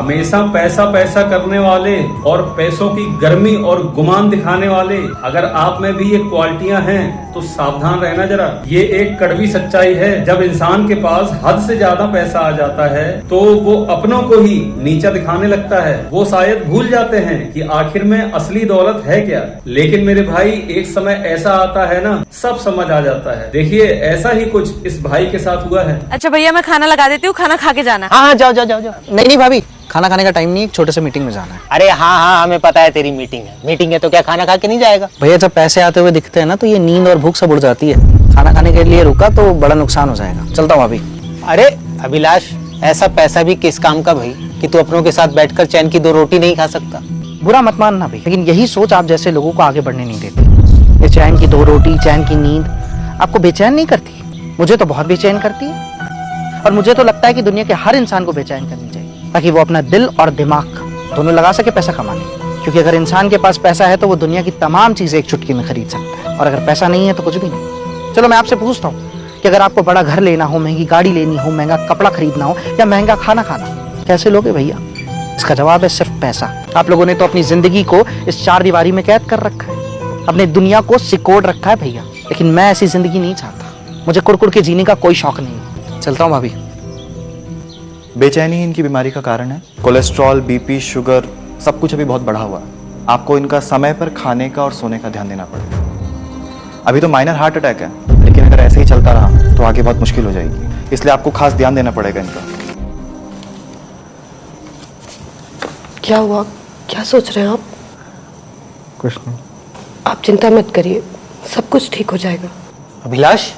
हमेशा पैसा पैसा करने वाले और पैसों की गर्मी और गुमान दिखाने वाले, अगर आप में भी ये क्वालिटियां हैं तो सावधान रहना जरा। ये एक कड़वी सच्चाई है, जब इंसान के पास हद से ज्यादा पैसा आ जाता है तो वो अपनों को ही नीचा दिखाने लगता है। वो शायद भूल जाते हैं कि आखिर में असली दौलत है क्या। लेकिन मेरे भाई, एक समय ऐसा आता है ना, सब समझ आ जाता है। देखिए, ऐसा ही कुछ इस भाई के साथ हुआ है। अच्छा भैया, मैं खाना लगा देती हूँ, खाना खा के जाना। हाँ जाओ जाओ जाओ जाओ। नहीं भाभी, खाना खाने का टाइम नहीं है, एक छोटे से मीटिंग में जाना है। अरे हाँ, हमें पता है तेरी मीटिंग है तो क्या खाना खा के नहीं जाएगा? भैया जब पैसे आते हुए दिखते हैं ना तो ये नींद और भूख सब उड़ जाती है। खाना खाने के लिए रुका तो बड़ा नुकसान हो जाएगा। चलता हूँ अभी। अरे अभिलाष, ऐसा पैसा भी किस काम का भाई कि तू अपनों के साथ बैठकर चैन की 2 रोटी नहीं खा सकता? बुरा मत मानना भाई, लेकिन यही सोच आप जैसे लोगों को आगे बढ़ने नहीं देती। ये चैन की 2 रोटी, चैन की नींद आपको बेचैन नहीं करती? मुझे तो बहुत बेचैन करती है। और मुझे तो लगता है कि दुनिया के हर इंसान को बेचैन करनी चाहिए, ताकि वो अपना दिल और दिमाग दोनों लगा सके पैसा कमाने। क्योंकि अगर इंसान के पास पैसा है तो वो दुनिया की तमाम चीजें एक चुटकी में खरीद सकता है, और अगर पैसा नहीं है तो कुछ भी नहीं। चलो मैं आपसे पूछता हूँ कि अगर आपको बड़ा घर लेना हो, महंगी गाड़ी लेनी हो, महंगा कपड़ा खरीदना हो या महंगा खाना खाना, कैसे लोगे भैया? इसका जवाब है सिर्फ पैसा। आप लोगों ने तो अपनी जिंदगी को इस 4 दीवारी में कैद कर रखा है, अपनी दुनिया को सिकोड़ रखा है भैया। लेकिन मैं ऐसी जिंदगी नहीं चाहता। मुझे कुड़ के जीने का कोई शौक नहीं। चलता हूँ भाभी। बेचैनी इनकी बीमारी का कारण है। कोलेस्ट्रॉल, बीपी, शुगर सब कुछ अभी बहुत बढ़ा हुआ है। आपको इनका समय पर खाने का और सोने का ध्यान देना पड़ेगा। अभी तो माइनर हार्ट अटैक है, लेकिन अगर ऐसे ही चलता रहा तो आगे बहुत मुश्किल हो जाएगी। इसलिए आपको खास ध्यान देना पड़ेगा इनका। क्या हुआ? क्या सोच रहे हैं आप? कुछ नहीं। आप चिंता मत करिए, सब कुछ ठीक हो जाएगा। अभिलाष,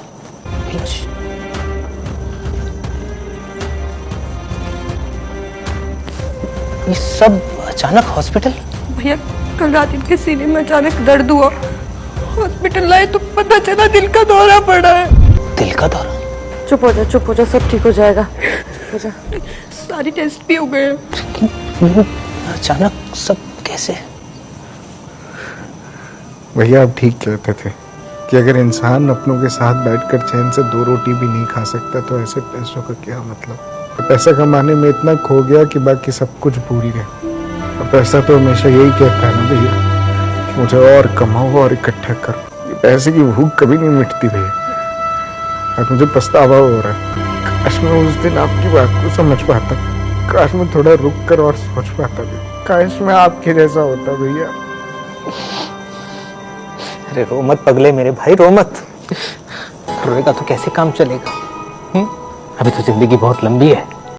ये सब अचानक हॉस्पिटल? भैया कल रात इनके सीने में अचानक दर्द हुआ, हॉस्पिटल लाए तो पता चला दिल का दौरा पड़ा है। दिल का दौरा? चुप हो जा, सब ठीक हो जाएगा। हो जा। सारी टेस्ट भी हो गए। अचानक सब कैसे? भैया आप ठीक कहते थे कि अगर इंसान अपनों के साथ बैठकर चैन से 2 रोटी भी नहीं खा सकता तो ऐसे पैसों का क्या मतलब। पैसा कमाने में इतना खो गया कि बाकी सब कुछ भूल गया। और पैसा तो हमेशा यही कहता है ना भैया कि मुझे और कमाओ और इकट्ठा करो। ये पैसे की भूख कभी नहीं मिटती भैया। और मुझे पछतावा हो रहा है। काश मैं उस दिन आपकी बात को समझ पाता, काश मैं थोड़ा रुक कर और सोच पाता भी, काश मैं आपके जैसा होता भैया। अरे रो मत पगले मेरे भाई, रो मत। रोएगा तो कैसे काम चलेगा? अभी तो जिंदगी बहुत लंबी है।